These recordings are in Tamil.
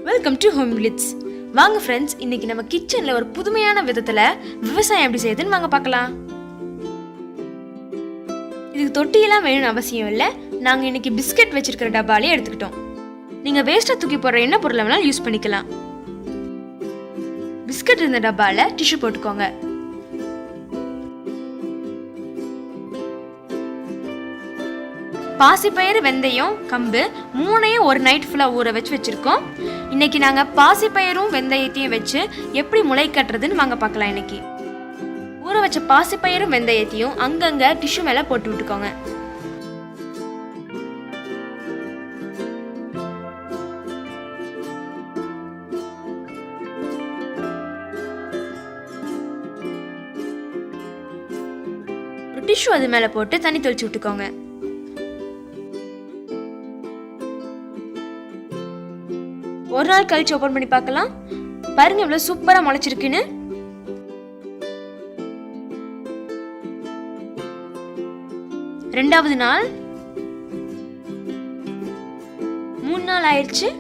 Welcome to home glitz. வாங்க ஃப்ரெண்ட்ஸ், இன்னைக்கு நம்ம கிச்சன்ல ஒரு புதுமையான விதத்துல விவசாயம் எப்படி செய்யுதுன்னு வாங்க பார்க்கலாம். இதுக்கு தொட்டியெல்லாம் வேணும்னு அவசியம் இல்லை. நாங்கள் இன்னைக்கு பிஸ்கட் வச்சிருக்கிற டப்பாலே எடுத்துக்கிட்டோம். நீங்கள் வேஸ்ட்டாக தூக்கி போடுற என்ன பொருளை வேணாலும் யூஸ் பண்ணிக்கலாம். பிஸ்கட் இருந்த டப்பால டிஷ்யூ போட்டுக்கோங்க. பாசிப்பயிறு, வெந்தயம், கம்பு மூணையும் ஒரு நைட் ஃபுல்லாக ஊற வச்சிருக்கோம். இன்னைக்கு நாங்கள் பாசிப்பயிரும் வெந்தயத்தையும் வச்சு எப்படி முளை கட்டுறதுன்னு வாங்க பார்க்கலாம். இன்னைக்கு ஊற வச்ச பாசிப்பயிரும் வெந்தயத்தையும் அங்கங்கே டிஷ்யூ மேலே போட்டு விட்டுக்கோங்க. ஒரு டிஷ்யூ அது மேலே போட்டு தண்ணி தெளிச்சு விட்டுக்கோங்க. ஒரு நாள் கழிச்சு ஓபன் பண்ணி பார்க்கலாம். பாருங்க இவ்வளவு சூப்பரா முளைச்சிருக்குன்னு. ரெண்டாவது நாள், 3 நாள் ஆயிடுச்சு.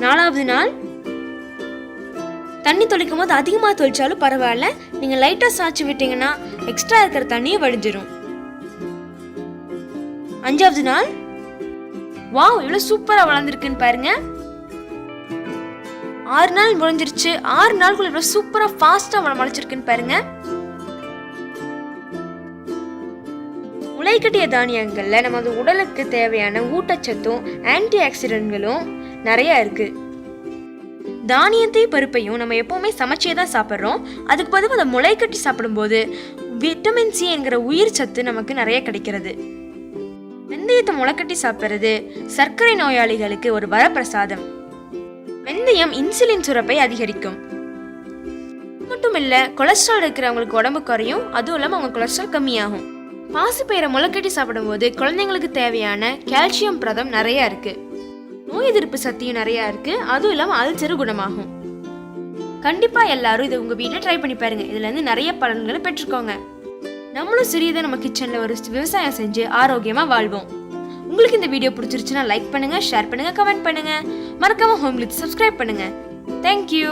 4வது நாள். தண்ணி தொளிக்கும் போது அதிகமா தொளிச்சாலும் பரவாயில்ல, நீங்க லைட்டா சாய்ச்சி விட்டீங்கன்னா எக்ஸ்ட்ரா இருக்கிற தண்ணியை வடிஞ்சிரும். 5வது நாள். வாவ், இவ்வளவு சூப்பரா வளர்ந்துருக்குன்னு பாருங்க. 6 நாள் முளைஞ்சிருச்சு. 6 நாளுக்குள்ள இவ்வளவு சூப்பரா ஃபாஸ்டா முளைச்சிருக்குன்னு பாருங்க. முளைக்கட்டிய தானியங்கள்ல நமது உடலுக்கு தேவையான ஊட்டச்சத்தும் ஆன்டி ஆக்சிடென்ட்களும் நிறைய இருக்கு. தானியத்தையும் பருப்பையும் நம்ம எப்பவுமே சமைச்சே தான் சாப்பிட்றோம். அதுக்கு பதிலாக அதை முளைக்கட்டி சாப்பிடும்போது விட்டமின் சி என்கிற உயிர் சத்து நமக்கு நிறைய கிடைக்கிறது. வெந்தயத்தை முளைக்கட்டி சாப்பிடுறது சர்க்கரை நோயாளிகளுக்கு ஒரு வரப்பிரசாதம். வெந்தயம் இன்சுலின் சுரப்பை அதிகரிக்கும். மட்டும் இல்ல, கொலஸ்ட்ரால் இருக்கிறவங்களுக்கு உடம்பு குறையும். அதுவும் இல்லாம அவங்க கொலஸ்ட்ரால் கம்மியாகும். பாசிப்பயிரை முளைக்கட்டி சாப்பிடும் போது குழந்தைங்களுக்கு தேவையான கால்சியம் பிரதம் நிறைய இருக்கு. நோய் எதிர்ப்பு சக்தியும் நிறைய இருக்கு. அதுவும் இல்லாம அல்சர் குணமாகும். கண்டிப்பா எல்லாரும் இதை உங்க வீட்டுல ட்ரை பண்ணி பாருங்க. இதுல இருந்து நிறைய பலன்களை பெற்றுக்கோங்க. நம்மளும் சிறியதை நம்ம கிச்சன்ல ஒரு விவசாயம் செஞ்சு ஆரோக்கியமா வாழ்வோம். உங்களுக்கு இந்த வீடியோ பிடிச்சிருச்சுன்னா லைக் பண்ணுங்க, ஷேர் பண்ணுங்க, கமெண்ட் பண்ணுங்க. மறக்காம ஹோம் கிளிட்ஸ் சப்ஸ்கிரைப் பண்ணுங்க. தேங்க்யூ.